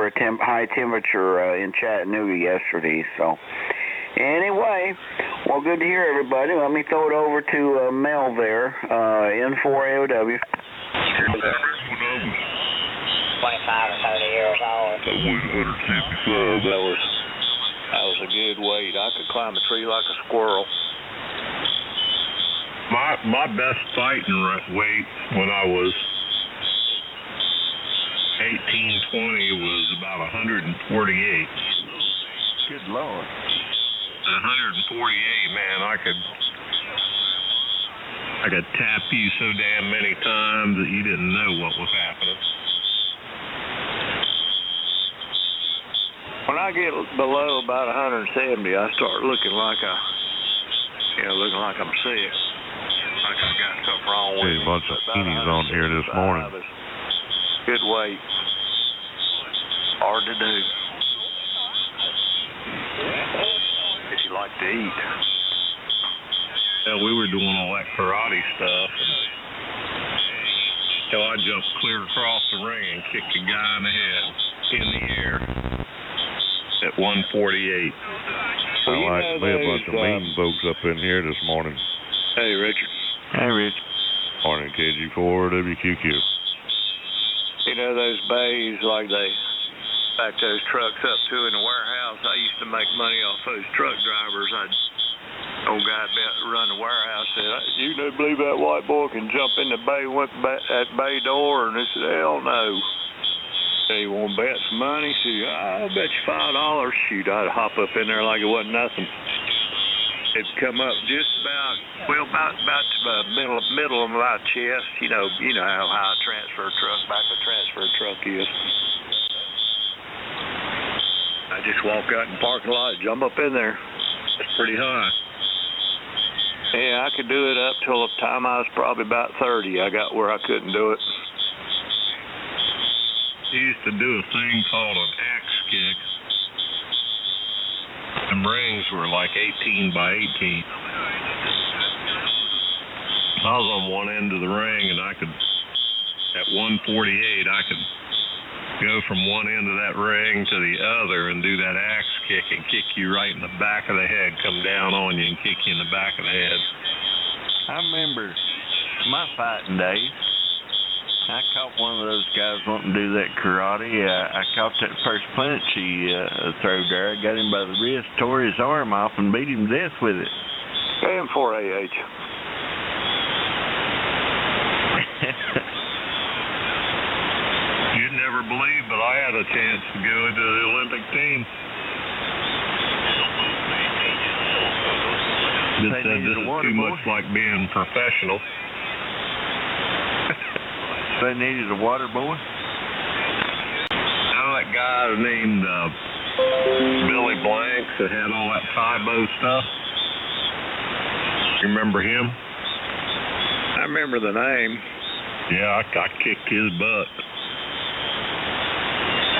for a high temperature in Chattanooga yesterday. So anyway, well, good to hear everybody. Let me throw it over to Mel there, N4AOW. 25 or 30 years old. That weighed 155. That was a good weight. I could climb a tree like a squirrel. My best fighting weight when I was 18, 20 was about 148. Good Lord. 148, man, I could tap you so damn many times that you didn't know what was happening. When I get below about 170, I start looking like looking like I'm sick. Like I got something wrong with me. A bunch of skinnies on here this morning. Good weight. Hard to do. If you like to eat. Yeah, we were doing all that karate stuff. So I jumped clear across the ring and kicked a guy in the head in the air at 148. Sound like to be a bunch of mean folks up in here this morning. Hey, Richard. Hey, Rich. Morning, KG4WQQ. You know those bays like they back those trucks up to in the warehouse? I used to make money off those truck drivers. Old guy run the warehouse said, "You don't believe that white boy can jump in the bay, went that bay door?" And they said, "Hell no." Say, "You want to bet some money?" She said, "I'll bet you $5. Shoot, I'd hop up in there like it wasn't nothing. It'd come up just about the middle of my chest. You know how high a back of transfer truck is. I just walk out in the parking lot, jump up in there. It's pretty high. Yeah, I could do it up till the time I was probably about 30. I got where I couldn't do it. He used to do a thing called an axe kick. The rings were like 18 by 18. I was on one end of the ring, and at 148, I could go from one end of that ring to the other and do that axe kick and kick you right in the back of the head, come down on you and kick you in the back of the head. I remember my fighting days. I caught one of those guys wanting to do that karate. I caught that first punch he threw there. I got him by the wrist, tore his arm off, and beat him to death with it. M4AH. You'd never believe, but I had a chance to go into the Olympic team. This is too much like being professional. They needed a water boy? Now that guy named Billy Blanks that had all that Tybo stuff. You remember him? I remember the name. Yeah, I kicked his butt.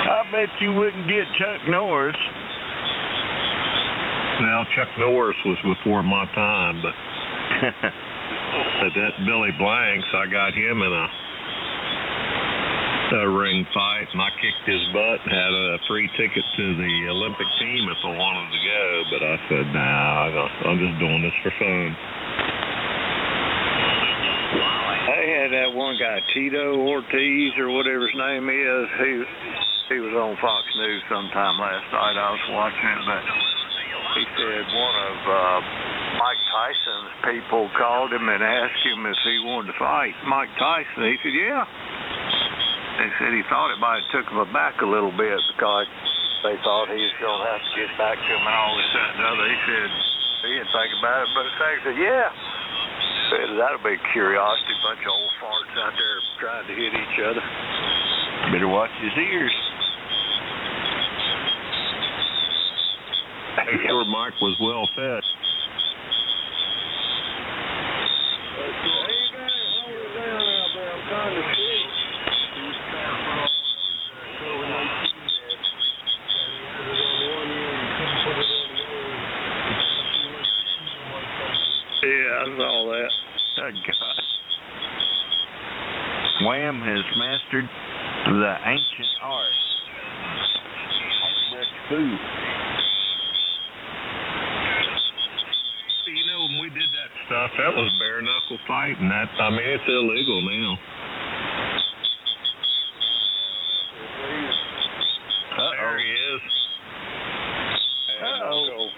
I bet you wouldn't get Chuck Norris. Well, Chuck Norris was before my time, but that Billy Blanks, I got him in a ring fight, and I kicked his butt and had a free ticket to the Olympic team if I wanted to go, but I said, nah, I'm just doing this for fun. They had that one guy, Tito Ortiz, or whatever his name is. He was on Fox News sometime last night. I was watching it, but he said one of Mike Tyson's people called him and asked him if he wanted to fight Mike Tyson. He said, yeah. They said he thought it might have took him aback a little bit because they thought he was going to have to get back to him and all this, that, and the other. He said he didn't think about it, but the fact said, yeah. Said that'll be curiosity, bunch of old farts out there trying to hit each other. Better watch his ears. I'm sure Mike was well fed. Yeah, I saw that. Oh, God. Wham has mastered the ancient art food. You know, when we did that stuff, that was bare knuckle fighting. I mean, it's illegal now. There he is. Uh-oh.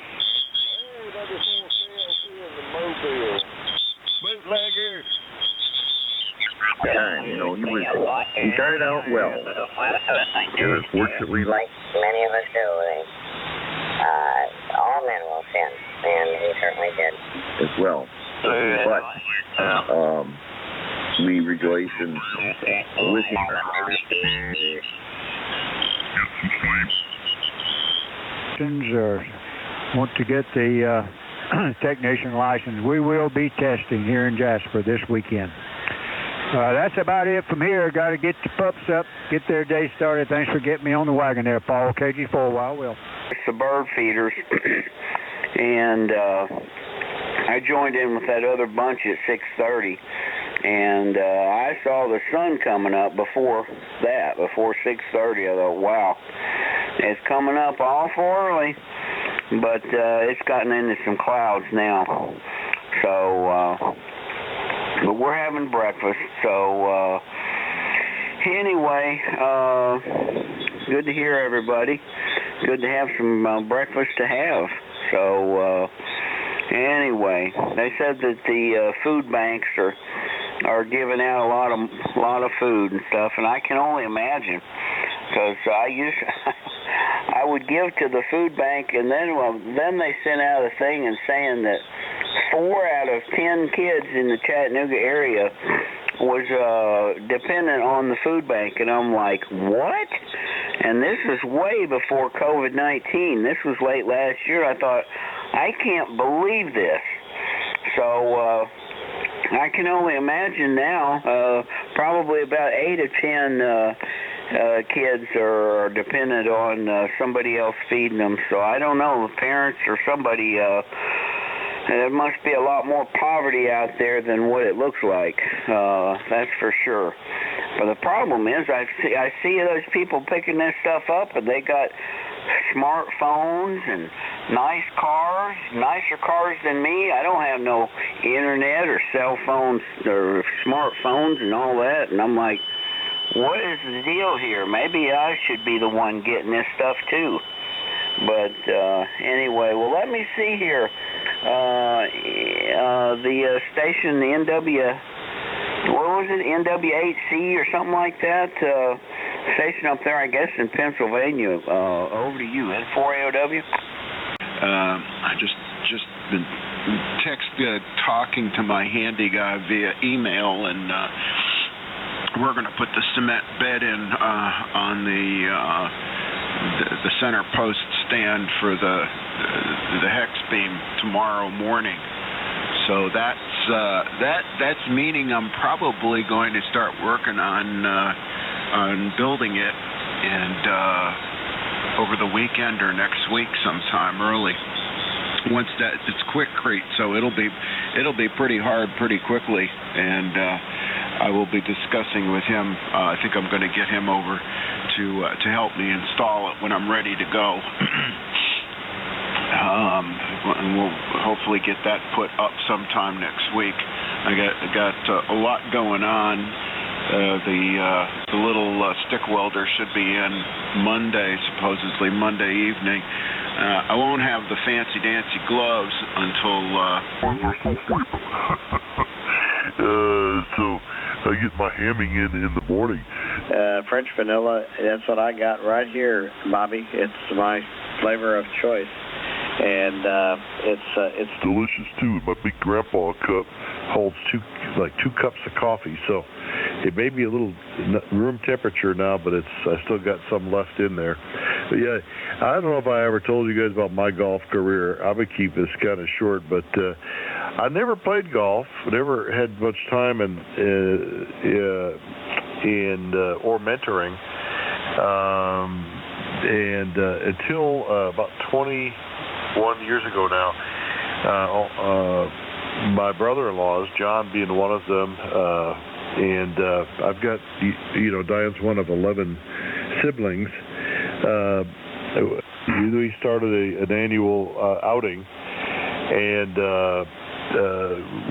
Hey, that is on KLC in the Mobile. Bootlegger. You know, he started out well. And unfortunately, like many of us do, all men will sin, and he certainly did. as well. But we rejoice in with him. Or want to get the technician license, we will be testing here in Jasper this weekend. That's about it from here. Got to get the pups up, get their day started. Thanks for getting me on the wagon there, Paul. KG4, well, Will. It's the bird feeders, and I joined in with that other bunch at 6:30, and I saw the sun coming up before 6:30. I thought, wow, it's coming up awful early, but it's gotten into some clouds now. So, but we're having breakfast. So, anyway, good to hear everybody. Good to have some breakfast to have. So, anyway, they said that the food banks are giving out a lot of food and stuff, and I can only imagine, because I would give to the food bank, and then they sent out a thing and saying that 4 out of 10 kids in the Chattanooga area was dependent on the food bank, and I'm like, what? And this is way before COVID-19. This was late last year. I thought, I can't believe this. So I can only imagine now, probably about 8 of 10 kids are dependent on somebody else feeding them. So I don't know, parents or somebody. There must be a lot more poverty out there than what it looks like. That's for sure. But the problem is, I see those people picking this stuff up, and they got smartphones and nice cars, nicer cars than me. I don't have no internet or cell phones or smartphones and all that. And I'm like, what is the deal here? Maybe I should be the one getting this stuff too. But anyway, well, let me see here. The station, the what was it, NW8C or something like that? Station up there, I guess, in Pennsylvania. Over to you, N4AOW. I just been talking to my handy guy via email, and we're going to put the cement bed in on the center post stand for the hex beam tomorrow morning. So that's meaning I'm probably going to start working on building it, and over the weekend or next week sometime early. Once that, it's quickcrete, so it'll be pretty hard pretty quickly, and I will be discussing with him. I think I'm going to get him over to help me install it when I'm ready to go. And we'll hopefully get that put up sometime next week. I got a lot going on. The little stick welder should be in supposedly Monday evening. I won't have the fancy dancy gloves until so I get my hamming in the morning. French vanilla, that's what I got right here, Bobby. It's my flavor of choice. And it's delicious too. My big grandpa cup holds 2 cups of coffee, so it may be a little room temperature now, but I still got some left in there. But yeah, I don't know if I ever told you guys about my golf career. I'm gonna keep this kind of short, but I never played golf. Never had much time or mentoring, and until about 21 years ago now, my brother-in-laws, John being one of them, and I've got, Diane's one of 11 siblings. we started an annual outing, and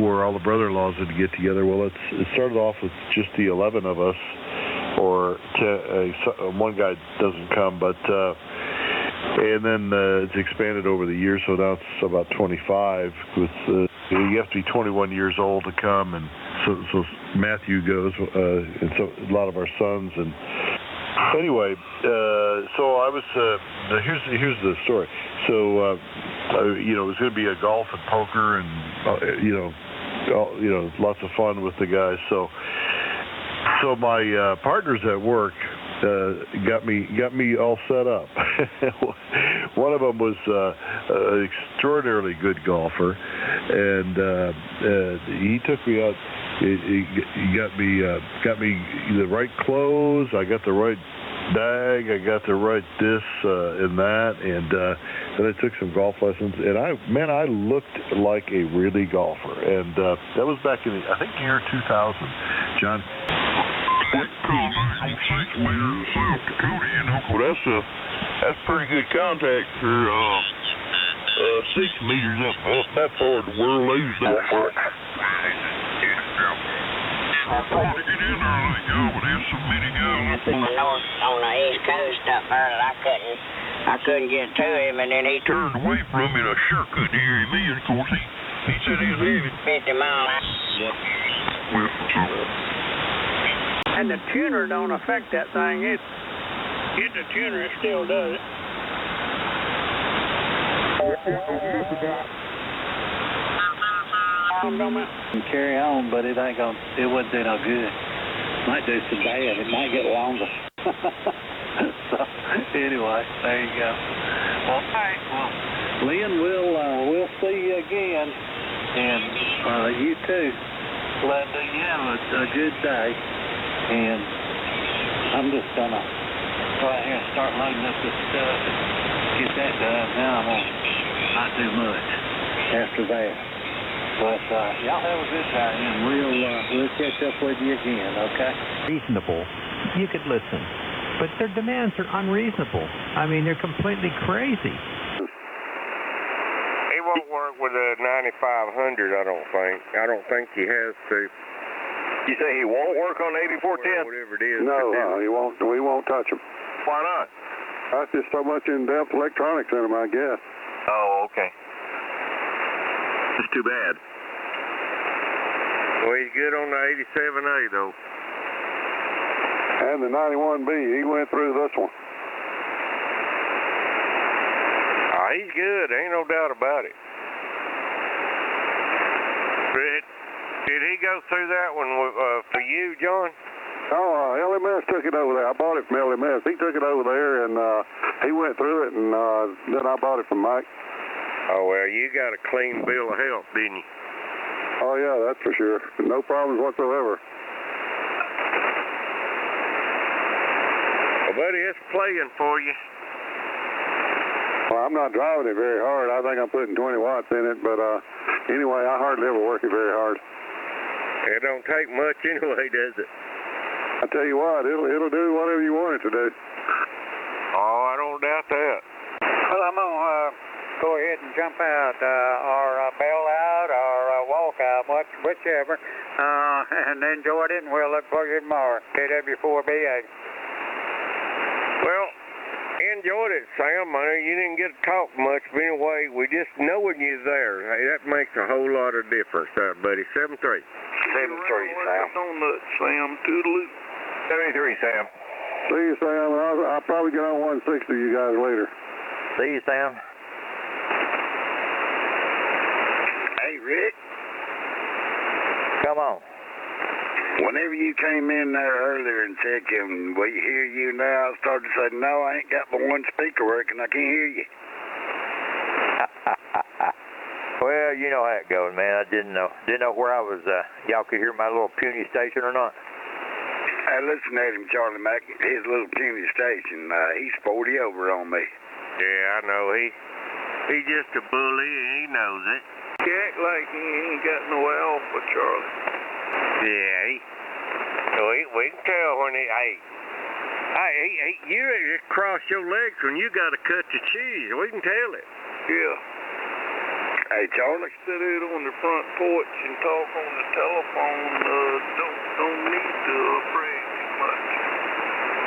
where all the brother-in-laws would get together. Well, it started off with just the 11 of us, or one guy doesn't come, but and then it's expanded over the years, so now it's about 25. With you have to be 21 years old to come, and so Matthew goes, and so a lot of our sons. And anyway, so I was. Here's the story. So it was going to be a golf and poker, and lots of fun with the guys. So my partners at work got me all set up. One of them was an extraordinarily good golfer, and he took me out. He got me the right clothes. I got the right bag. I got the right this and that, and then I took some golf lessons. And I looked like a really golfer. And that was back in I think the year 2000, John. Well, that's pretty good contact for 6 meters up that far to where Lou's don't work. I tried to get in there like y'all, but there's so many guys up on the East Coast up there that I couldn't get to him, and then he turned away from me, and I sure couldn't hear him in. Of course, he said he was leaving 50 miles. Well, And the tuner don't affect that thing. It the tuner, it still does it. Carry on, but it wouldn't do no good. Might do some bad. It might get longer. So anyway, there you go. Well, all right. Well, Lynn, we'll see you again, and you too. Glad that you have a good day. And I'm just gonna go out here and start loading up this stuff and get that done. Now I'm gonna not do much after that. But y'all have a good time, and we'll catch up with you again, okay? Reasonable, you could listen, but their demands are unreasonable. I mean, they're completely crazy. He won't work with a 9500, I don't think he has to. you say he won't work on 8410? Whatever it is. No, he won't. We won't touch him. Why not? That's just so much in-depth electronics in him, I guess. Oh, okay. It's too bad. Well, he's good on the 87A, though. And the 91B, he went through this one. He's good. Ain't no doubt about it. Did he go through that one for you, John? Oh, LMS took it over there. I bought it from LMS. He took it over there, and he went through it, and then I bought it from Mike. Oh, well, you got a clean bill of health, didn't you? Oh, yeah, that's for sure. No problems whatsoever. Well, buddy, it's playing for you. Well, I'm not driving it very hard. I think I'm putting 20 watts in it, but anyway, I hardly ever work it very hard. It don't take much anyway, does it? I tell you what, it'll do whatever you want it to do. Oh, I don't doubt that. Well, I'm going to go ahead and jump out, or bail out, or walk out, whichever, and enjoy it, and we'll look for you tomorrow. KW4BA. Well, enjoyed it, Sam. I know you didn't get to talk much, but anyway, we just knowing you there, hey, that makes a whole lot of difference, buddy. 7-3. 7-3, Sam. On the Sam, toodaloo. 73, Sam. See you, Sam. I'll probably get on 160 you guys later. See you, Sam. Hey, Rick. Come on. Whenever you came in there earlier and said, can we hear you now, I started to say, no, I ain't got but one speaker working. I can't hear you. Well, you know how it goes, man. I didn't know where I was. Y'all could hear my little puny station or not? I listened at him, Charlie Mack, his little puny station. He's 40 over on me. Yeah, I know. He's just a bully, and he knows it. He act like he ain't got no alpha, Charlie. Yeah, we can tell when he, hey, Hey, you just cross your legs when you got to cut your cheese. We can tell it. Yeah. Hey, Charlie. Sit it on the front porch and talk on the telephone. Don't need to pray too much.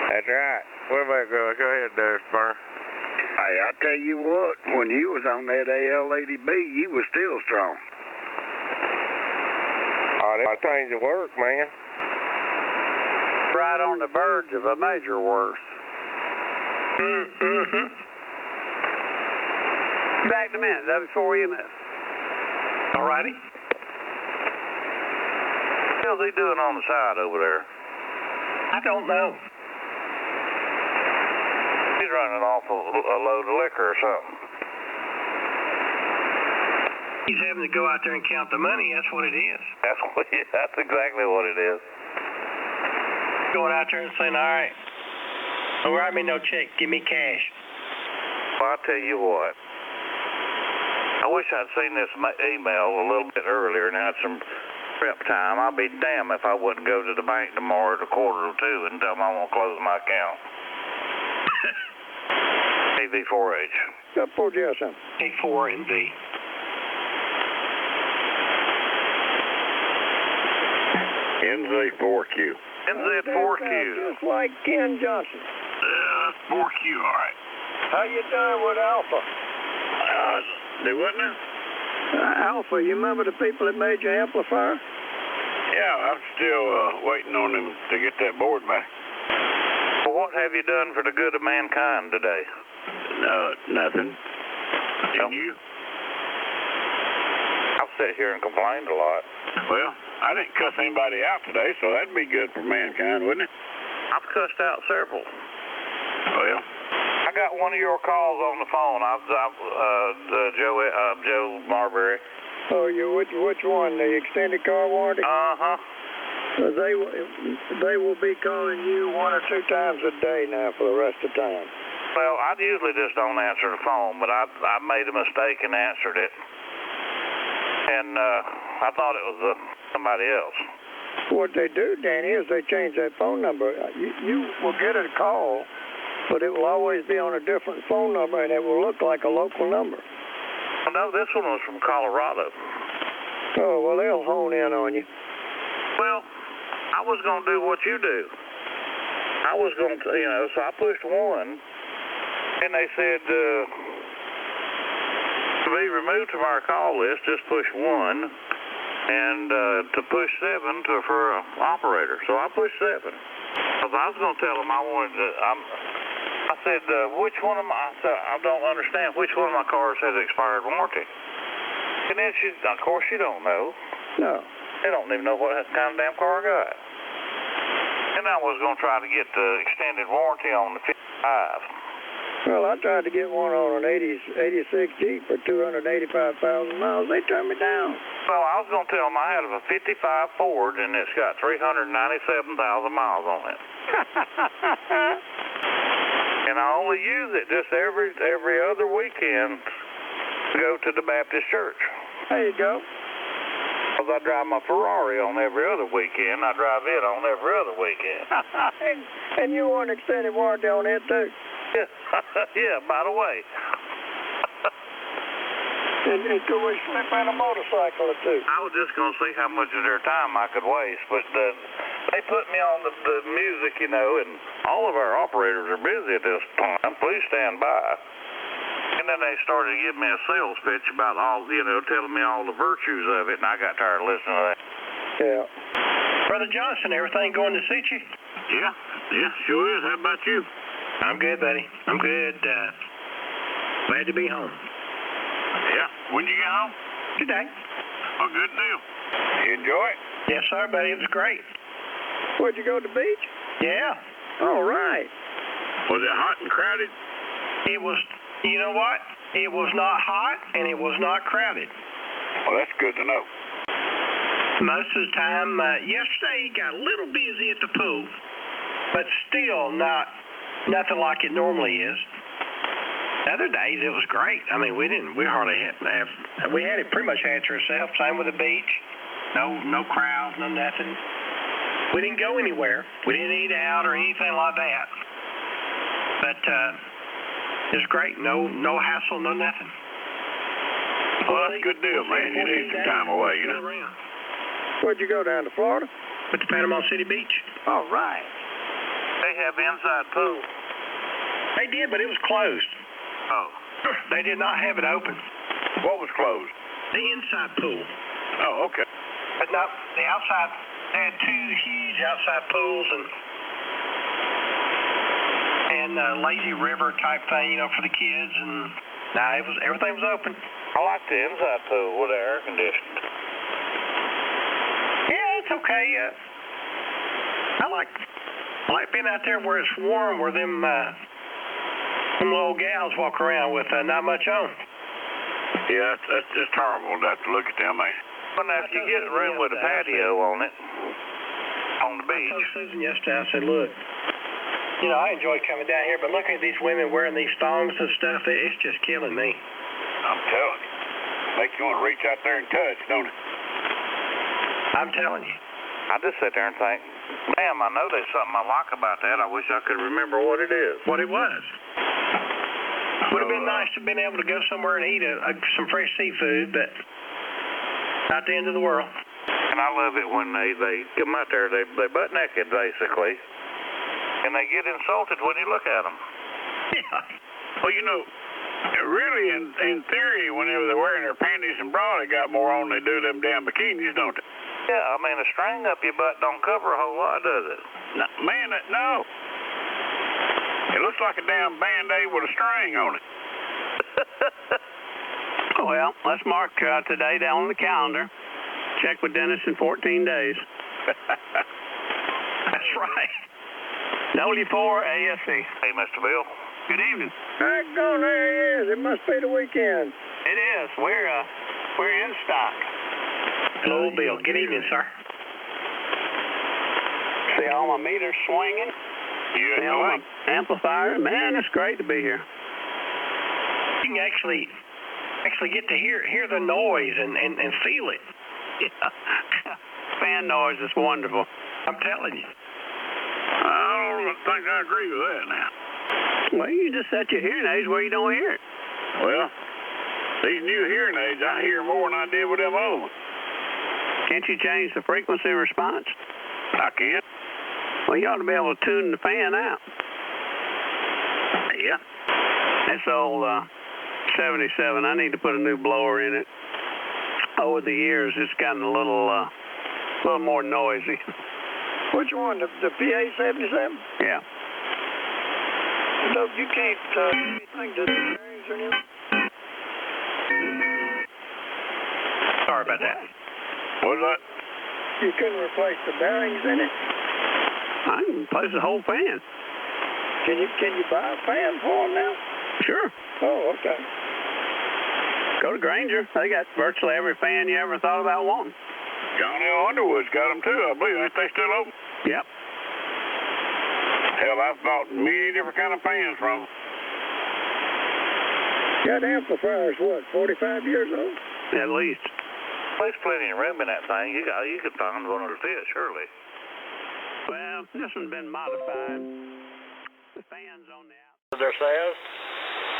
That's right. What about go ahead there, Spur. Hey, I tell you what, when you was on that AL80B, you was still strong. Oh, that thing's at work, man. Right on the verge of a major worse. Mm-hmm. Back in a minute, though, before you move. All righty. How's he doing on the side over there? I don't know. He's running off a load of liquor or something. He's having to go out there and count the money. That's what it is. That's exactly what it is. Going out there and saying, all right, don't write me no check. Give me cash. Well, I'll tell you what. I wish I'd seen this email a little bit earlier and had some prep time. I'll be damned if I wouldn't go to the bank tomorrow at 1:45 and tell them I want to close my account. AV4H. Got 4G A4MV. NZ4Q. NZ4Q. Just like Ken Johnson. That's 4Q, all right. How you doing with Alpha? Do what now? Alpha, you remember the people that made your amplifier? Yeah, I'm still waiting on him to get that board back. Well, what have you done for the good of mankind today? Nothing. And you? I've sat here and complained a lot. Well, I didn't cuss anybody out today, so that'd be good for mankind, wouldn't it? I've cussed out several. Well, I got one of your calls on the phone. Joe Marbury. Oh, which one? The extended car warranty? Uh-huh. They will be calling you 1 or 2 times a day now for the rest of the time. Well, I usually just don't answer the phone, but I made a mistake and answered it. And I thought it was somebody else. What they do, Danny, is they change that phone number. You will get a call, but it will always be on a different phone number, and it will look like a local number. Well, no, this one was from Colorado. Oh, well, they'll hone in on you. Well, I was going to do what you do. I was going to, so I pushed 1, and they said, to be removed from our call list, just push 1, and to push 7 for an operator. So I pushed 7. Because I was going to tell them I said, which one of my, I don't understand, which one of my cars has expired warranty? And then of course, she don't know. No. They don't even know what kind of damn car I got. And I was going to try to get the extended warranty on the 55. Well, I tried to get one on an 86 Jeep for 285,000 miles. They turned me down. Well, I was going to tell them I had a 55 Ford, and it's got 397,000 miles on it. And I only use it just every other weekend to go to the Baptist church. There you go. Because I drive my Ferrari on every other weekend. I drive it on every other weekend. And you want an extended warranty on it, too? Yeah, by the way. And could we slip in a motorcycle or two? I was just going to see how much of their time I could waste, but they put me on the music, and all of our operators are busy at this time. Please stand by. And then they started to give me a sales pitch about all, telling me all the virtues of it, and I got tired of listening to that. Yeah. Brother Johnson, everything going to suit you? Yeah, sure is. How about you? I'm good, buddy. I'm good. Glad to be home. Yeah. When you get home? Today. Oh, good deal. You enjoy it? Yes, sir, buddy. It was great. Where'd you go to the beach? Yeah. All right. Was it hot and crowded? It was, you know what? It was not hot, and it was not crowded. Well, that's good to know. Most of the time, yesterday it got a little busy at the pool, but still nothing like it normally is. Other days it was great. I mean, we hardly we had it pretty much had to ourselves. Same with the beach. No crowds, no nothing. We didn't go anywhere. We didn't eat out or anything like that. But it's great. No hassle, no nothing. Well, that's a good deal, man. You need some time away, you know. Where'd you go, down to Florida? Went to Panama City Beach. All right. They have inside pool. They did, but it was closed. Oh. They did not have it open. What was closed? The inside pool. Oh, okay. But not the outside. They had two huge outside pools and lazy river type thing, you know, for the kids. And everything was open. I like the inside pool with the air conditioned. Yeah, it's okay. I like being out there where it's warm, where them little gals walk around with not much on. Yeah, that's just horrible to have to look at them, man. Well, now, if you get a room with a patio on it, on the beach. I told Susan yesterday, I said, look, you know, I enjoy coming down here, but looking at these women wearing these thongs and stuff, it's just killing me. I'm telling you. Makes you want to reach out there and touch, don't it? I'm telling you. I just sit there and think, damn, I know there's something I like about that. I wish I could remember what it is. What it was. Would have been nice to have been able to go somewhere and eat some fresh seafood, but not the end of the world. And I love it when they come out there, they butt naked, basically, and they get insulted when you look at them. Yeah. Well, you know, really, in theory, whenever they're wearing their panties and bra, they got more on than they do them damn bikinis, don't they? Yeah, I mean, a string up your butt don't cover a whole lot, does it? No, man, no. It looks like a damn Band-Aid with a string on it. Well, let's mark today down on the calendar. Check with Dennis in 14 days. That's right. W4ASC. Hey, Mr. Bill. Good evening. There he is. It must be the weekend. It is. We're in stock. Hello, Bill. Good evening, sir. See all my meters swinging. See all my amplifiers. Man, it's great to be here. You can actually get to hear the noise and feel it. Yeah. Fan noise is wonderful. I'm telling you. I don't think I agree with that now. Well, you just set your hearing aids where you don't hear it. Well, these new hearing aids, I hear more than I did with them old ones. Can't you change the frequency response? I can. Well, you ought to be able to tune the fan out. Yeah. This old 77, I need to put a new blower in it. Over the years, it's gotten a little more noisy. Which one? The PA-77? Yeah. No, you can't do anything to the bearings or anything? Sorry about that. What's that? You couldn't replace the bearings in it? I can replace the whole fan. Can you buy a fan for them now? Sure. Oh, okay. Go to Granger. They got virtually every fan you ever thought about wanting. Johnny Underwood's got them too, I believe. Ain't they still open? Yep. Hell, I've bought many different kind of fans from them. That amplifier's what, 45 years old? At least. There's plenty of room in that thing. You could find one that'll fit, surely. Well, this one's been modified. The fan's on the outside. There says?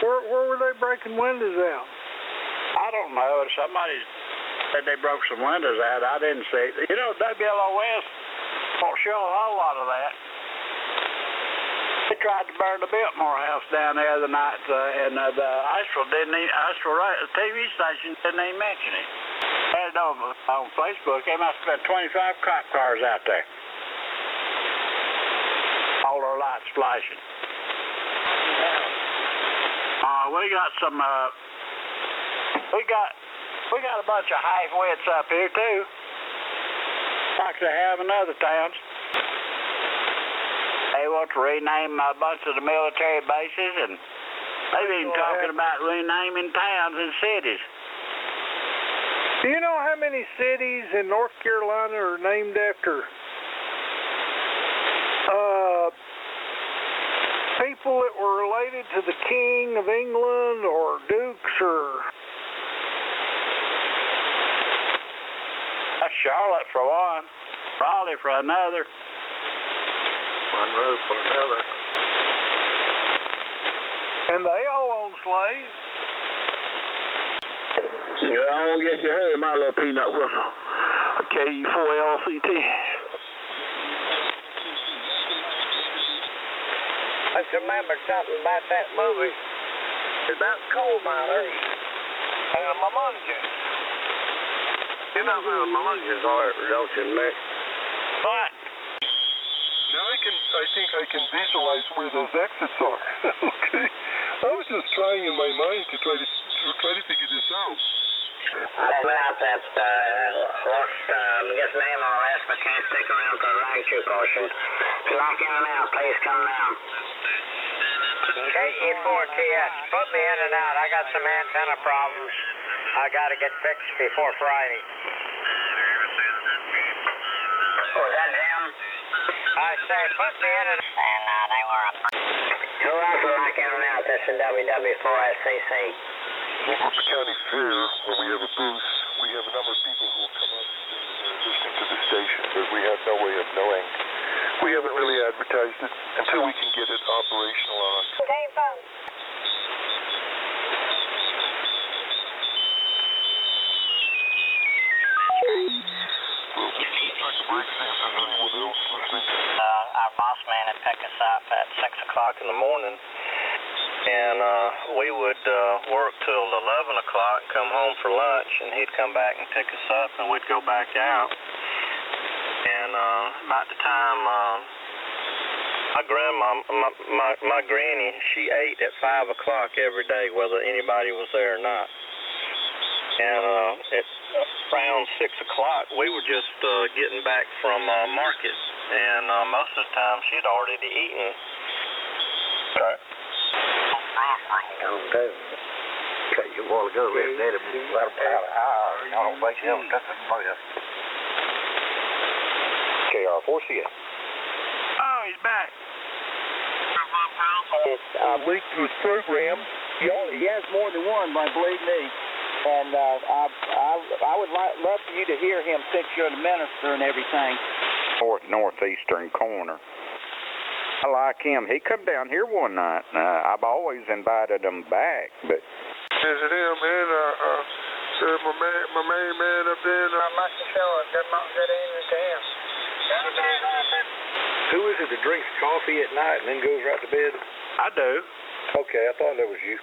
Where were they breaking windows out? I don't know. Somebody said they broke some windows out. I didn't see it. You know, WLOS won't show a whole lot of that. They tried to burn the Biltmore house down there the night, and the Astral TV station didn't even mention it. I had it on Facebook. They must have been 25 cop cars out there. All their lights flashing. We got some. We got a bunch of half-wits up here too, like they have in other towns. They want to rename a bunch of the military bases, and they've even talking about renaming towns and cities. Do you know how many cities in North Carolina are named after people that were related to the King of England or dukes or... That's Charlotte for one, Raleigh for another, Monroe for another. And they all own slaves. Yeah, I don't guess you heard my little peanut whistle. KE4LCT. I just remembered something about that movie. It's about coal miners and the Mamunges. You know who the Mamunges are, don't you, Mick? What? Now I think I can visualize where those exits are. Okay. I was just trying in my mind to try to figure this out. I went out that lost his name on the list, but can't stick around for the line too portion. If you lock in and out, please come down. KE4TS, put me in and out. I got some antenna problems I got to get fixed before Friday. Oh, is that them? I say, put me in and out. And they were up. Who else will lock in and out? This is WW4SCC. At the county fair, when we have a booth, we have a number of people who will come up and listening to the station, but we have no way of knowing. We haven't really advertised it until we can get it operational on. Okay, phone. Our boss man would pick us up at 6 o'clock in the morning, and we would work till 11 o'clock, come home for lunch, and he'd come back and pick us up, and we'd go back out. And about the time my grandma, my granny, she ate at 5 o'clock every day, whether anybody was there or not. And at around 6 o'clock, we were just getting back from market, and most of the time she'd already eaten. Okay. Okay, you want to go there, Daddy? Let him out of hour. I don't think he ever took it for you. KR4CA. Oh, he's back. It's linked to his program. He has more than one, but believe me. And I would love for you to hear him since you're the minister and everything. Northeastern corner. I like him. He come down here one night. I've always invited him back, but. Is it him and my main man up there? I must have shown good evening to him. Who is it that drinks coffee at night and then goes right to bed? I do. Okay, I thought that was you.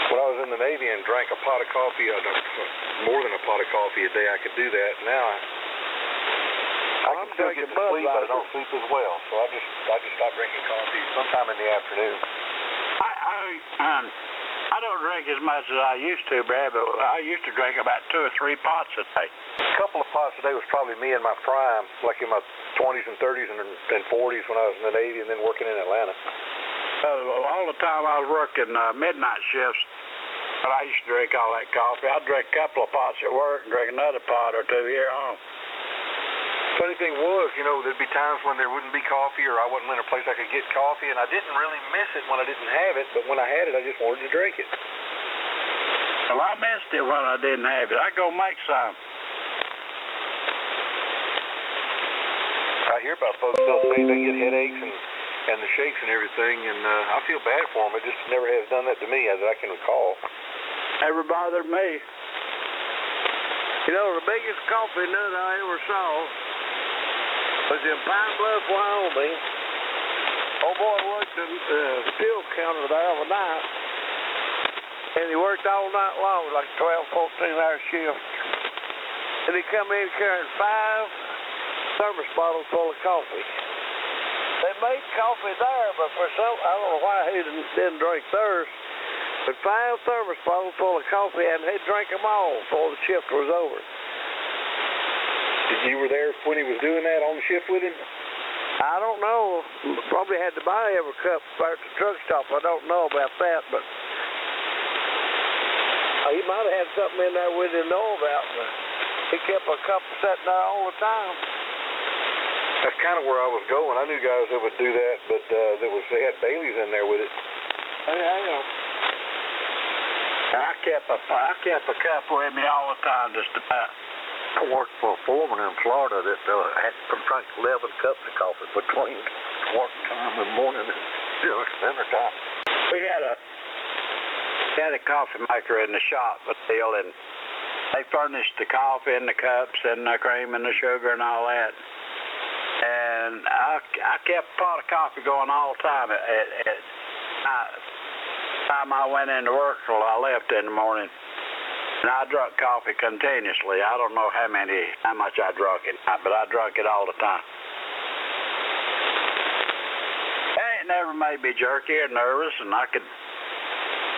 When I was in the Navy and drank a pot of coffee, more than a pot of coffee a day, I could do that. Now I can still get to sleep, but I don't sleep as well. So I just stopped drinking coffee sometime in the afternoon. I don't drink as much as I used to, Brad, but I used to drink about 2 or 3 pots a day. A couple of pots a day was probably me in my prime, like in my 20s and 30s and 40s when I was in the Navy and then working in Atlanta. All the time I was working midnight shifts, but I used to drink all that coffee. I'd drink a couple of pots at work and drink another pot or 2 here home. Funny thing was, there'd be times when there wouldn't be coffee or I wasn't in a place I could get coffee, and I didn't really miss it when I didn't have it, but when I had it, I just wanted to drink it. Well, I missed it when I didn't have it. I'd go make some. I hear about folks, they'll say they get headaches and the shakes and everything, and I feel bad for them. It just never has done that to me, as I can recall. Never bothered me. The biggest coffee nut I ever saw was in Pine Bluff, Wyoming. Old boy worked at the steel counter there overnight, and he worked all night long, like 12, 14-hour shift. And he come in carrying 5 thermos bottles full of coffee. They made coffee there, but I don't know why he didn't drink theirs. But 5 thermos bottles full of coffee, and he drank them all before the shift was over. You were there when he was doing that on the shift with him? I don't know. Probably had to buy every cup at the truck stop. I don't know about that, but he might have had something in there we didn't know about. But he kept a cup sitting there all the time. That's kind of where I was going. I knew guys that would do that, but they had Baileys in there with it. Yeah. I kept a cup with me all the time, just about. I worked for a foreman in Florida that had to drink 11 cups of coffee between work time and morning and dinner time. We had a They had a coffee maker in the shop, but still, and they furnished the coffee and the cups and the cream and the sugar and all that. And I kept a pot of coffee going all the time at time I went into work till I left in the morning. And I drank coffee continuously. I don't know how much I drank it, but I drank it all the time. It never made me jerky or nervous, and I could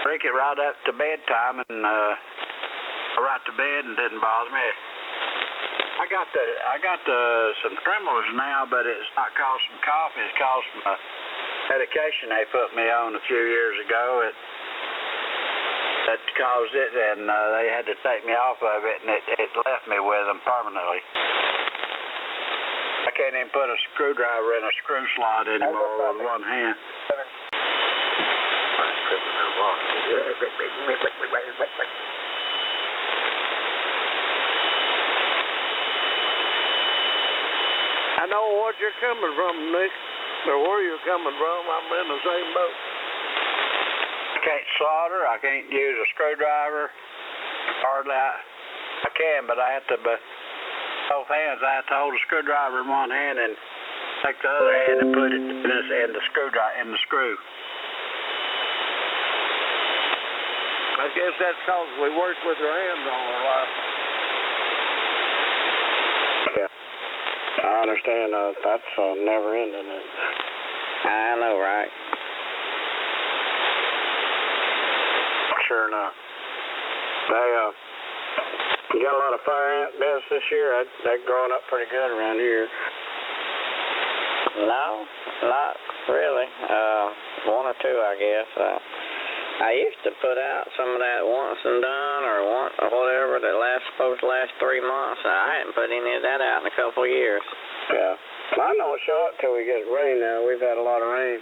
drink it right up to bedtime and right to bed and didn't bother me. I got some tremors now, but it's not caused from coffee. It's caused from a medication they put me on a few years ago. That caused it, and they had to take me off of it, and it left me with them permanently. I can't even put a screwdriver in a screw slot anymore with one hand. I know what you're coming from, Nick, or where you're coming from. I'm in the same boat. I can't solder. I can't use a screwdriver. Hardly. I can, but I have to. Both hands. I have to hold a screwdriver in one hand and take the other hand and put it in the screw. I guess that's because we work with our hands all our life. Yeah. I understand. That's never ending. I know, right? Sure enough. You got a lot of fire ant business this year. They're growing up pretty good around here. No, not really. One or two, I guess. I used to put out some of that once and done or whatever that supposed to last 3 months. I hadn't put any of that out in a couple of years. Yeah. I know it'll show up till we get rain now. We've had a lot of rain.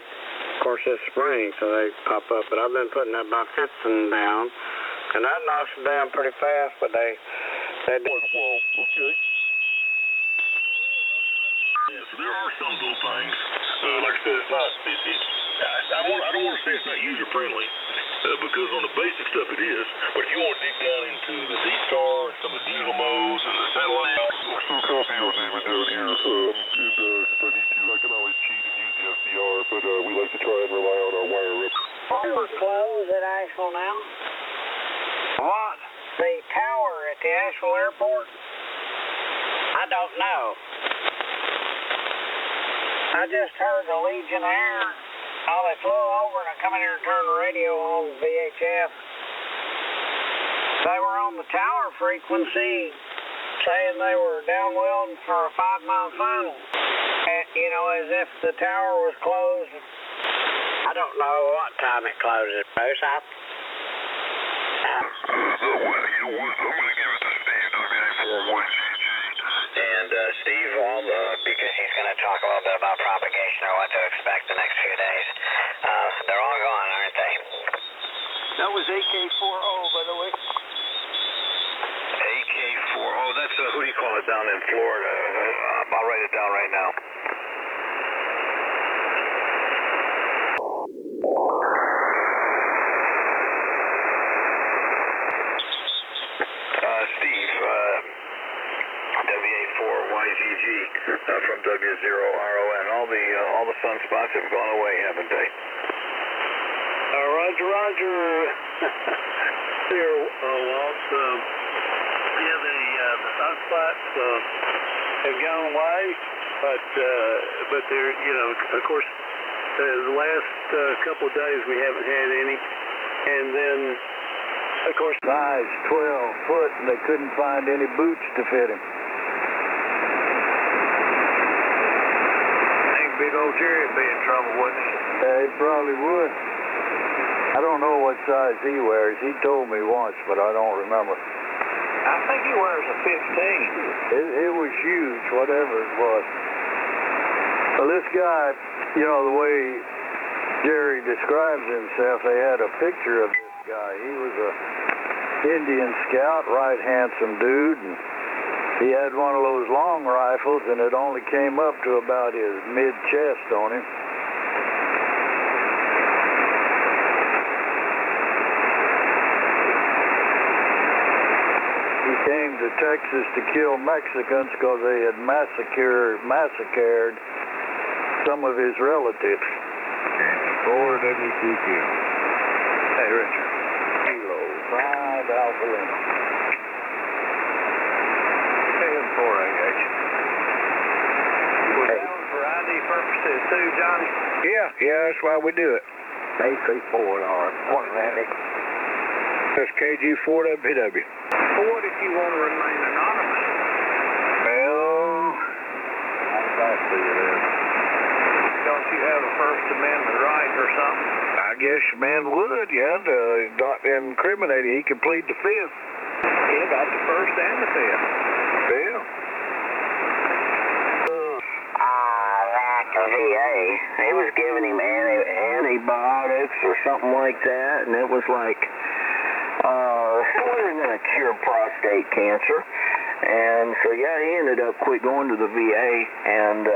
Of course, it's spring, so they pop up. But I've been putting that by Fitson down, and that knocks them down pretty fast, but they do. Okay. Yeah, so there are some little things. Like I said, it's not. I don't want to say it's not user friendly, because on the basic stuff it is. But if you want to dig down into the D-Star and some of the diesel modes and the satellite. Some copy of them down here. And if I need to, I can always cheat and use the SDR. But we like to try and rely on our wire rip. Are we closed at Asheville now? What? The tower at the Asheville airport? I don't know. I just heard the Legionnaire. Oh, they flew over and I come in here and turned the radio on VHF. They were on the tower frequency saying they were downwelling for a 5-mile final. And, as if the tower was closed. I don't know what time it closes, Bruce. I'm going to give it to Steve, WA41GG. And Steve, because he's going to talk a little bit about propagation or what to expect the next few days. They're all gone, aren't they? That was AK-40, by the way. AK-40, that's, who do you call it down in Florida? I'll write it down right now. Steve, WA4YGG from W0RON. All the sunspots have gone away, haven't they? Roger. Here, Walt. The sunspots have gone away, but they're, of course, the last couple of days we haven't had any, and then. Of course, size 12 foot, and they couldn't find any boots to fit him. I think big old Jerry would be in trouble, wouldn't he? Yeah, he probably would. I don't know what size he wears. He told me once, but I don't remember. I think he wears a 15. It was huge, whatever it was. Well, this guy, the way Jerry describes himself, they had a picture of this guy. He was a Indian scout, right handsome dude, and he had one of those long rifles, and it only came up to about his mid-chest on him. came to Texas to kill Mexicans because they had massacred some of his relatives. Forward WQQ. Hey, Richard. Kilo 5 Alpha Lima. KM4AH. Was that one for ID purposes too, Johnny? Yeah, that's why we do it. 834 Morning, Randy. That's KG4WPW. Well, what if you want to remain anonymous? Well, I see it is. Don't you have a First Amendment right or something? I guess a man would, yeah, to not incriminate him. He could plead the fifth. He got the first and the fifth. Yeah. The VA, he was giving him antibiotics or something like that, and it was like, it wasn't going to cure prostate cancer. And so, yeah, he ended up quit going to the VA and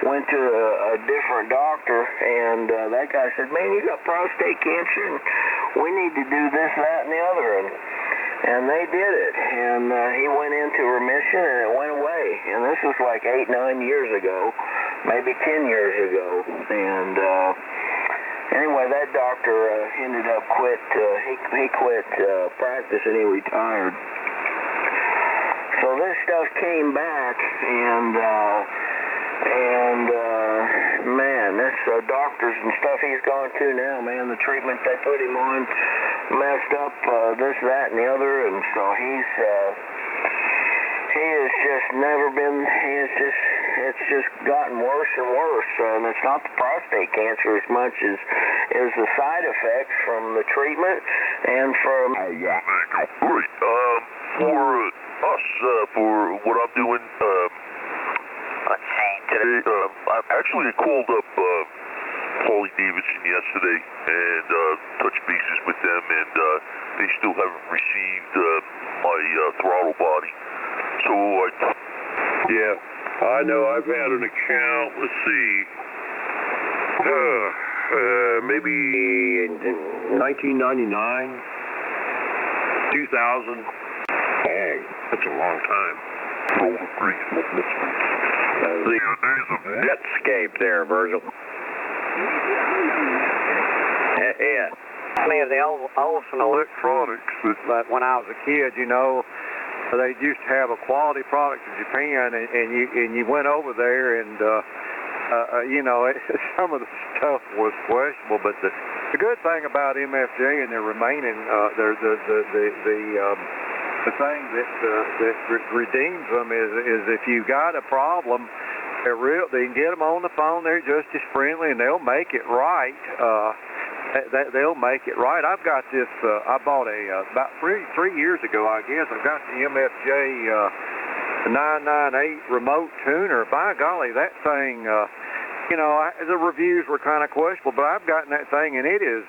went to a different doctor, and that guy said, man, you got prostate cancer, and we need to do this, that, and the other. And they did it, and he went into remission, and it went away. And this was like 8, 9 years ago, maybe 10 years ago. And anyway, that doctor ended up he quit practicing, he retired. So this stuff came back, and man, this doctors and stuff he's gone to now, man, the treatment they put him on messed up this, that, and the other, and so he has just never been, it's just gotten worse and worse, and it's not the prostate cancer as much as the side effects from the treatment and from... For us, for what I'm doing, let's see, today, I actually called up Paulie Davidson yesterday and touched bases with them, and they still haven't received my throttle body. So Yeah, I know. I've had an account. Let's see. Maybe in 1999, 2000. Dang, that's a long time. There's a Netscape there, Virgil. Yeah. I mean, the Olsen Electronics, but when I was a kid, you know, they used to have a quality product in Japan, and you went over there, and you know, some of the stuff was questionable. But the good thing about MFJ and their remaining, the thing that redeems them is if you got a problem, they can get them on the phone. They're just as friendly, and they'll make it right. They'll make it right. I've got this. I bought about three years ago, I guess. I've got the MFJ 998 remote tuner. By golly, that thing. You know, the reviews were kind of questionable, but I've gotten that thing, and it is.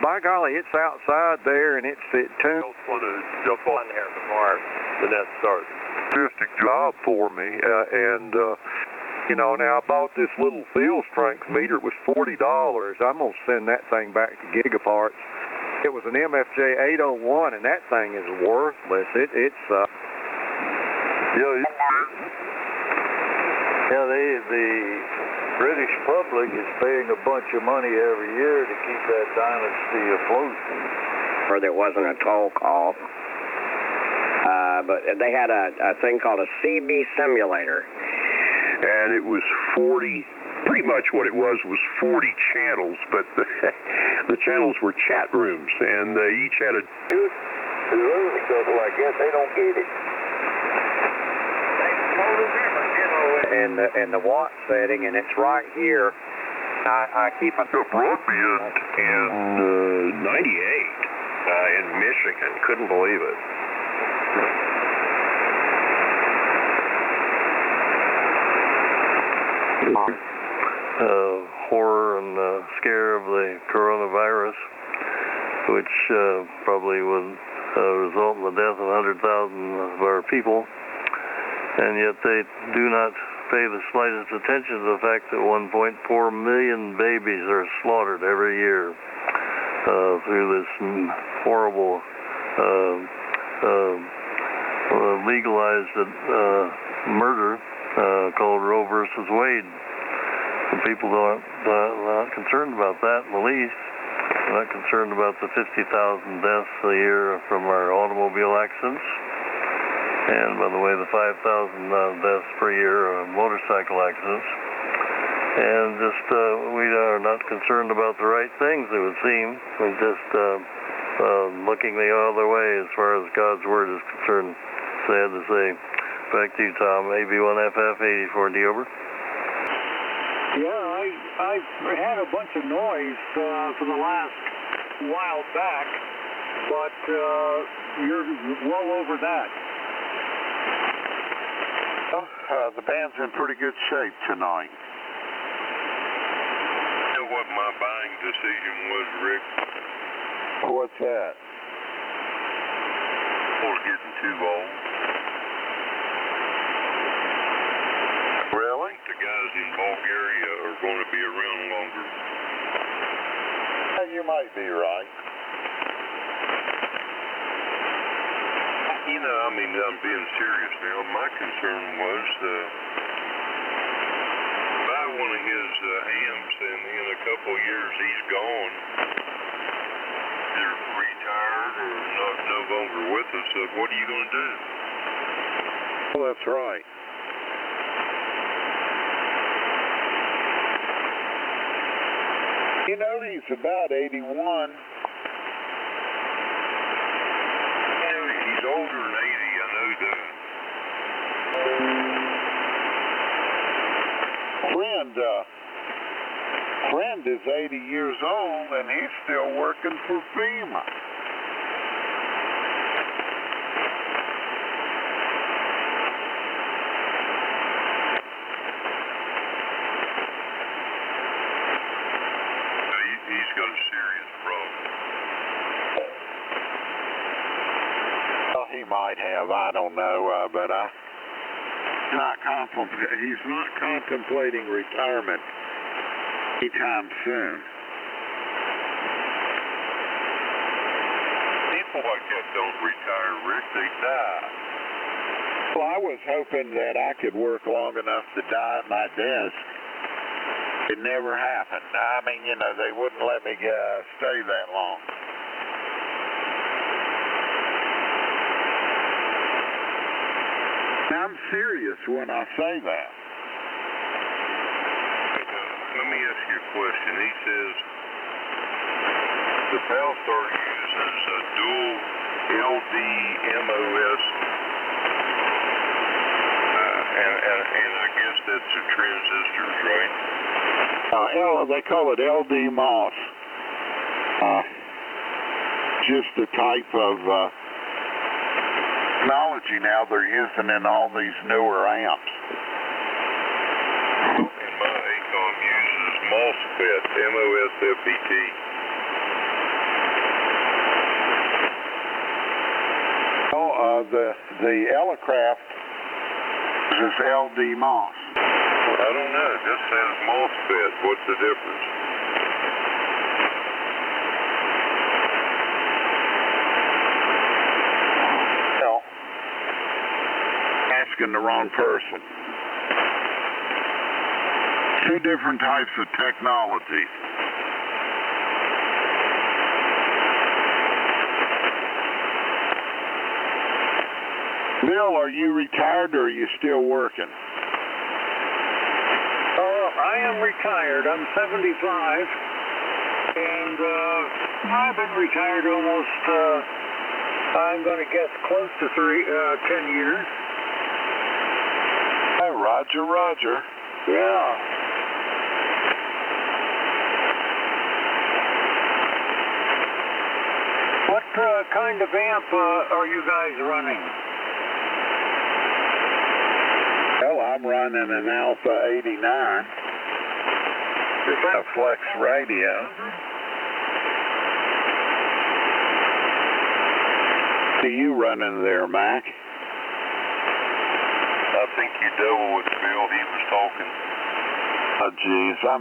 By golly, it's outside there, and it tunes. I want to jump on there before the net starts. Fantastic job for me, and. You know, now I bought this little field strength meter. It was $40. I'm going to send that thing back to Gigaparts. It was an MFJ 801, and that thing is worthless. The British public is paying a bunch of money every year to keep that dynasty afloat. Or there wasn't a toll call. But they had a thing called a CB simulator. And it was 40, pretty much what it was 40 channels, but the channels were chat rooms, and they each had a... The other stuff like that, they don't get it. And the watt setting, and it's right here. I keep a broadband in 98 in Michigan. Couldn't believe it. Horror and scare of the coronavirus, which probably would result in the death of 100,000 of our people, and yet they do not pay the slightest attention to the fact that 1.4 million babies are slaughtered every year through this horrible legalized murder called Roe versus Wade. And people are not concerned about that in the least. They're not concerned about the 50,000 deaths a year from our automobile accidents. And by the way, the 5,000 deaths per year of motorcycle accidents. And just we are not concerned about the right things, it would seem. We're just looking the other way as far as God's Word is concerned. Sad to say. Back to you, Tom. AB1FF 84D, over. Yeah, I had a bunch of noise for the last while back, but you're well over that. The band's in pretty good shape tonight. You know what my buying decision was, Rick? What's that? We're getting too old. Really? The guys in Bulgaria are going to be around longer. You might be right. You know, I mean, I'm being serious now. My concern was buy one of his amps, and in a couple of years he's gone. Either retired or no longer with us. So what are you going to do? Well, that's right. You know, he's about 81. He's older than 80, I know that. Friend is 80 years old, and he's still working for FEMA. He's got a serious problem. Well, he might have, I don't know, but he's not contemplating retirement anytime soon. People like that don't retire, Rick, they die. Well, I was hoping that I could work long enough to die at my desk. It never happened. I mean, you know, they wouldn't let me stay that long. I'm serious when I say that. Let me ask you a question. He says the Valstar uses a dual LDMOS, and I guess that's the transistors, right? They call it LD MOS. Just the type of technology now they're using in all these newer amps. And my ACOM uses MOSFET, MOSFET. The Elecraft is LD MOS. I don't know. It just says MOSFET. What's the difference? Well, asking the wrong person. Two different types of technologies. Bill, are you retired or are you still working? I am retired. I'm 75, and I've been retired almost, I'm going to guess, close to 10 years. Hey, Roger. Yeah. What kind of amp are you guys running? Well, I'm running an Alpha 89. A Flex radio. What are you running there, Mac? I think you double with Bill. He was talking. Oh, geez, I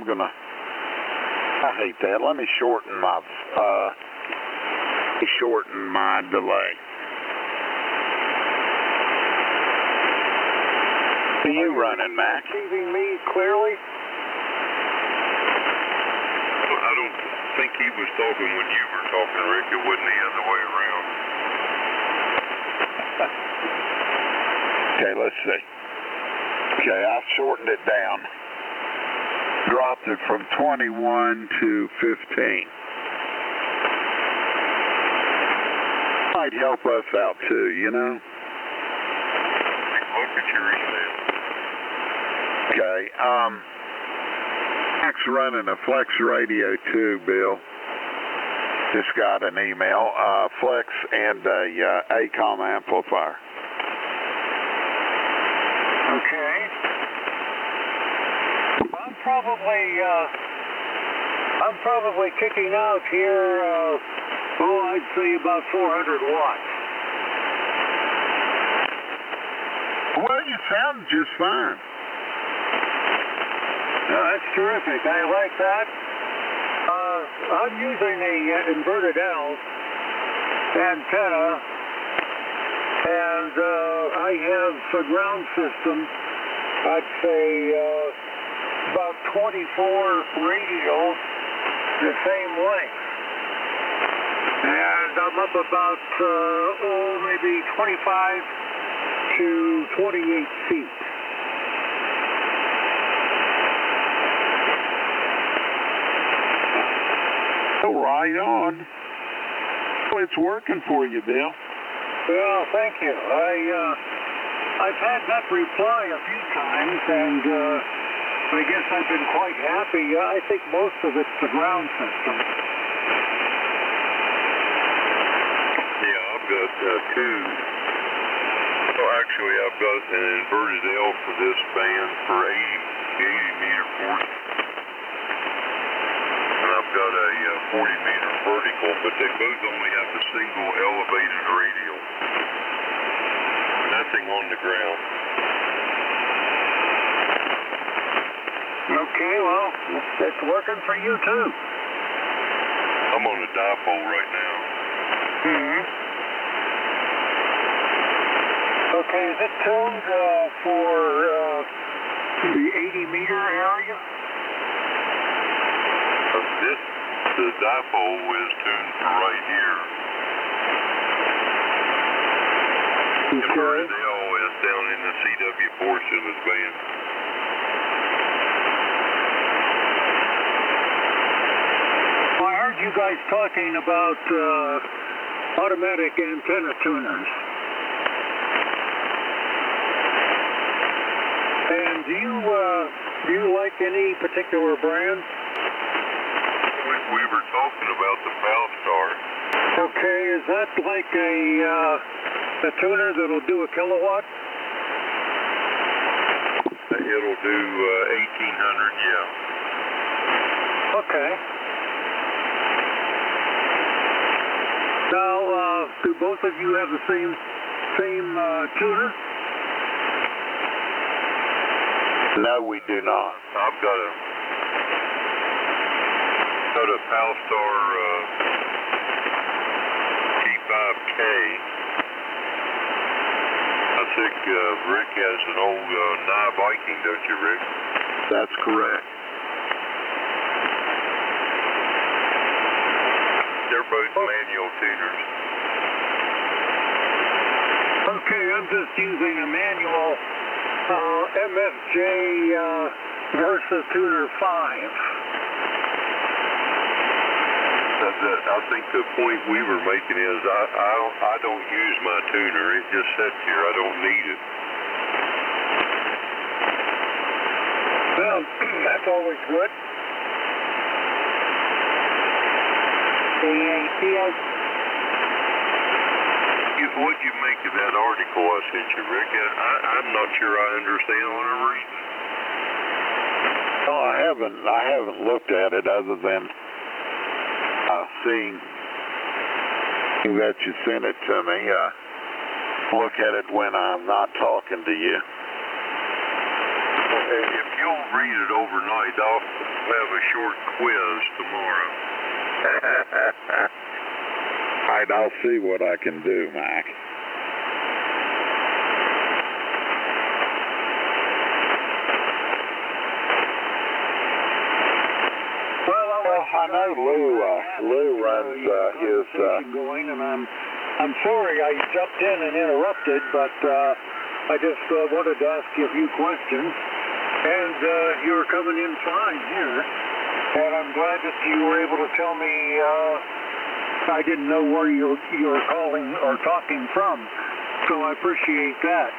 hate that. Let me shorten my delay. are you running, Mac? Receiving me clearly? I don't think he was talking when you were talking, Rick. It wasn't the other way around. Okay, let's see. Okay, I've shortened it down. Dropped it from 21 to 15. Might help us out too, you know? Look at your email. Okay, Mac's running a Flex Radio too, Bill. Just got an email. Flex and a ACOM amplifier. Okay. I'm probably kicking out here, I'd say about 400 watts. Well, you sound just fine. That's terrific. I like that. I'm using a inverted L antenna, and I have a ground system, I'd say about 24 radios the same length. And I'm up about, maybe 25 to 28 feet. Right on. Well, it's working for you, Bill. Well, thank you. I've had that reply a few times, and I guess I've been quite happy. I think most of it's the ground system. Yeah, I've got two. Well, actually, I've got an inverted L for this band for 80 meter force. And I've got a 40 meter vertical, but they both only have the single elevated radial. Nothing on the ground. Okay, well, it's working for you too. I'm on a dipole right now. Mm-hmm. Okay, is it tuned for the 80 meter area? The dipole is tuned for right here. Inverted L is down in the CW portion of the band. Well, I heard you guys talking about automatic antenna tuners. And do you like any particular brand? We were talking about the Valstar. Okay, is that like a tuner that'll do a kilowatt? It'll do 1800, yeah. Okay. Now, do both of you have the same tuner? No, we do not. I've got a Valstar T5K. I think Rick has an old Nye Viking, don't you, Rick? That's correct. They're both manual tuners. Okay, I'm just using a manual MFJ versus tuner 5. I think the point we were making is I don't use my tuner. It just sits here. I don't need it. Well, that's always good. What'd you make of that article I sent you, Rick? I'm not sure I understand what I'm reading. Well, I haven't looked at it other than seeing that you sent it to me. Look at it when I'm not talking to you. If you'll read it overnight, I'll have a short quiz tomorrow. All right, I'll see what I can do, Mac. I know Lou runs his going, and I'm sorry I jumped in and interrupted, but I just wanted to ask you a few questions. And you're coming in fine here, and I'm glad that you were able to tell me. I didn't know where you're calling or talking from, so I appreciate that.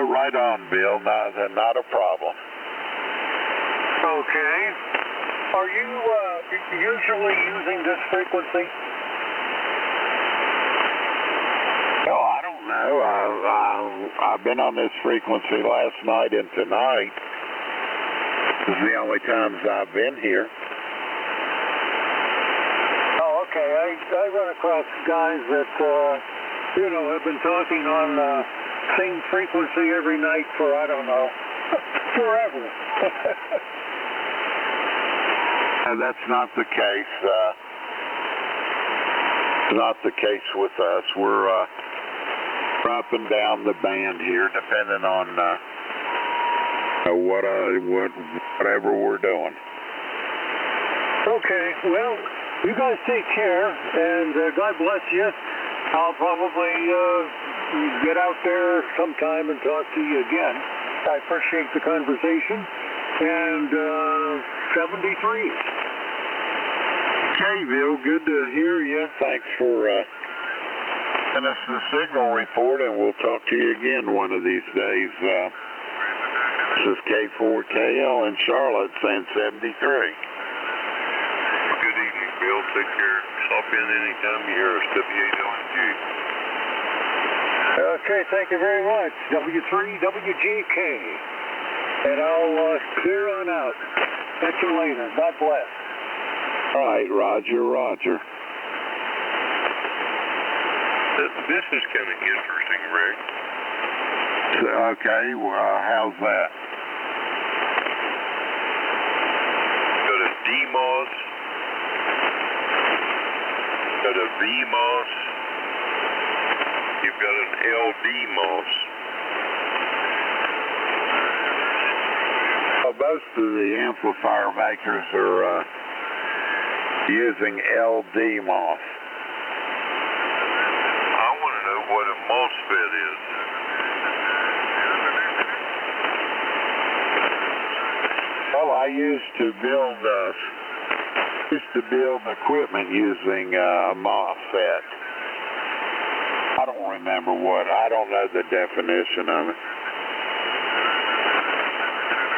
Right on, Bill. Not a problem. Okay. Are you usually using this frequency? No, I don't know. I've been on this frequency last night and tonight. This is the only times I've been here. Oh, okay. I run across guys that, have been talking on same frequency every night for, I don't know, forever. That's not the case. Not the case with us. We're up and down the band here, depending on whatever we're doing. Okay, well, you guys take care, and God bless you. I'll probably get out there sometime and talk to you again. I appreciate the conversation, and 73. Okay, Bill, good to hear you. Thanks for sending us the signal report, and we'll talk to you again one of these days. This is K4KL in Charlotte, saying 73. Good evening, Bill. Take care. Stop in anytime you hear us, W8LNG. Okay, thank you very much. W3WGK. And I'll clear on out. Catch you later. God bless. All right, Roger. This is kind of interesting, Rick. Okay, well, how's that? Go to DMOS. Go to VMOS. You've got an LDMOS. Well, most of the amplifier makers are using LDMOS. I want to know what a MOSFET is. Well, I used to build equipment using a MOSFET. I don't remember I don't know the definition of it.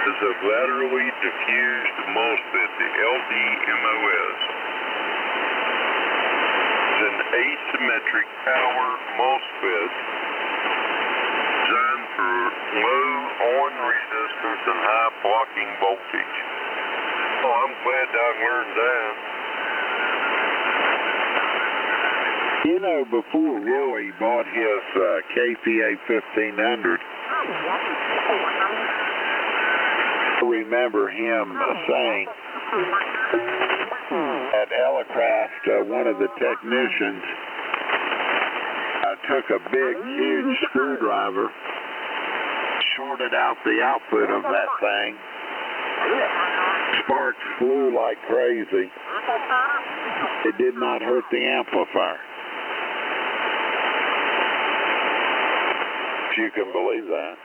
It's a laterally diffused MOSFET, the LDMOS. It's an asymmetric power MOSFET designed for low on resistance and high blocking voltage. Oh, I'm glad I learned that. You know, before Roy bought his KPA 1500, I remember him saying at Elecraft, one of the technicians took a big, huge screwdriver, shorted out the output of that thing. Sparks flew like crazy. It did not hurt the amplifier. If you can believe that.